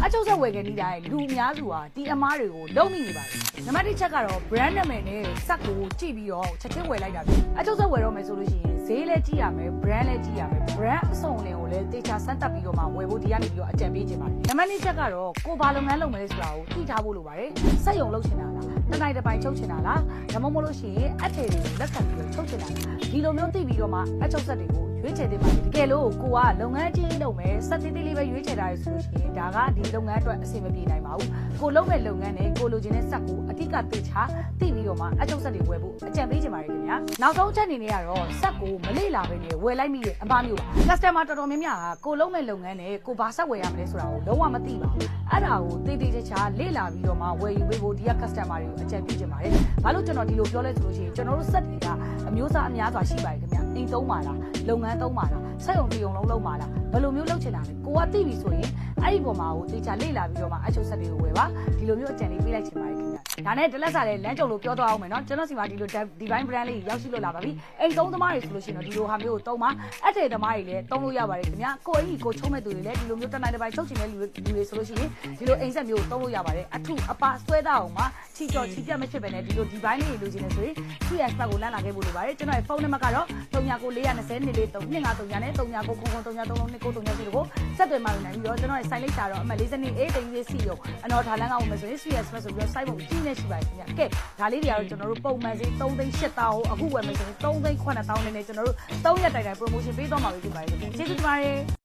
အချုပ်ဆက်ဝယ်ခဲ့နေတဲ့လူအများစုဟာဒီအမားတွေကိုလုံးမိနေပါတယ်နံပါတ်1ချက်ကတော့ brand နာမည်နဲ့စက်ကိုကြည့်ပြီးတော့ချက်ချင်းဝယ်လိုက်တာအချုပ်ဆက်ဝယ်တော့မယ်ဆိုလို့ရှိရင်ဈေးလည်းကြည့်ရမယ် brand လည်းကြည့်ရမယ် brand အစုံလင်ကိုလည်းတေချာစမ်းသပ်ပြီးတော့မှဝယ်ဖို့ဒီကနေပြီးတော့အကြံပေးခြင်းပါတယ်နံပါတ်2ချက်ကတော့ကိုဘာလုပ်ငန်းလုပ်မယ်ဆိုတာကိုသိထားဖို့လိုပါတယ်စက်ရုံလုပ်ချင်တာလားတစ်နိုင်တစ်ပိုင်းချုပ်ချင်တာလားဒါမှမဟုတ်လို့ရှိရင်အထည်တွေကိုလက်ခံပြီးတော့ချုပ်ချင်တာလားဒီလိုမျိုးသိပြီးတော့မှအချုပ်ဆက်တွေကိုရွေးချယ်သင့်ပါတယ်တကယ်လို့ကိုကလုပ်ငန်းကြီးလုပ်မယ်စက်သေးသေးလေးပဲရွေးချယ်တာရဆိုလို့ရှိရင်ဒါကဒီလုပ်ငန်းအတွက်အဆင်မပြေနိုင်ပါဘူးကိုလုပ်မဲ့လုပ်ငန်းနဲ့ကိုလိုချင်တဲ့စက်ကိုအတိအကသေချာသိပြီးတော့မှအချုပ်ဆက်တွေဝယ်ဖို့အကြံပေးချင်ပါတယ်ခင်ဗျာနောက်ဆုံးချက်အနေနဲ့ကတော့စက်ကိုမလေ့လာဘဲနဲ့ဝယ်လိုက်မိတဲ့အမှားမျိုးပါ customer တော်တော်များများကကိုလုပ်မဲ့လုပ်ငန်းနဲ့ကိုဘာစက်ဝယ်ရမလဲဆိုတာကိုလုံးဝမသိပါဘူးအဲ့ဒါကိုသေသေးချာလေ့လာပြီးတော့မှဝယ်ယူပေးဖို့ဒီက customer တွေကိုအကြံပြုချင်ပါတယ်ဘာလို့ကျွန်တော်ဒီလိုပြောလဲဆိုလို့ရှိရင်ကျွန်တော်တို့စက်တွေကအမျိုးအစားအများစွာရှိပါတယ်ခင်ဗျာအိမ်သုံးပါလားလုပ်ငန်းသုံးပါလားစက်ရုံတရုံလုံးလုပ်ပါလားဘယ်လိုမျိုးလုပ်ချင်တာလဲကိုကသိပြီဆိုရင်အဲ့ဒီပုံမှာကိုသေချာလေ့လာပြီးတော့မှအချုပ်ဆက်တွေကိုဝယ်ပါဒီလိုမျိုးအကြံလေးပေးလိုက်ချင်ပါတယ်ခင်ဗျာဒါနဲ့တလက်စားလေးလမ်းကြုံလို့ပြောတော့အောင်မယ်နော်ကျွန်တော်စီမှာဒီလို divine brand လေးရောက်ရှိလို့လာပါပြီအိမ်သုံးသမားတွေဆိုလို့ရှိရင်တော့ဒီလိုဟာမျိုးကိုသုံးပါအထည်သမားတွေလည်းသုံးလို့ရပါတယ်ခင်ဗျာကိုအကြီးကိုချုံးမဲ့သူတွေလည်းဒီလိုမျိုးတစ်နိုင်တစ်ပိုင်းချုပ်ချင်တဲ့လူတွေဆိုလို့ရှိရင်ဒီလိုအိမ်ဆက်မျိုးကိုသုံးလို့ရပါတယ်အထုအပါဆွဲသားအောင်မှာချီကြော်ချီပြတ်မဖြစ်ပဲနဲ့ဒီလို divine လေးလိုချင်နေဆိုရင် 3S ဘက်ကိုလမ်းလာခဲ့ဖို့လိုပါတယ်ကျွန်တော်ရဲ့ဖုန်းနံပါတ်ကတော့399420 243နဲ့399333393329ကိုဆက်သွယ်မှနိုင်ပြီးတော့ကျွန်တော်ရဲ့ site လိပ်စာတော့အမှတ်42 A တင်ရေးစီရုံအနော်ထားလန်းကောင်းဝင်မယ်ဆိုရင် 3S ဘက်ဆိုပြီးတော့ site ပုံကြီးနေရှိပါတယ်ခင်ဗျာကဲဒါလေးတွေကတော့ကျွန်တော်တို့ပုံမှန်စီ3,800ကိုအခုဝယ်မယ်ဆိုရင်3,900နဲ့ကျွန်တော်တို့3ရက်တိုင်တိုင် promotion ပေးတော့မှာဖြစ်ပါတယ်ကျေးဇူးတင်ပါတယ်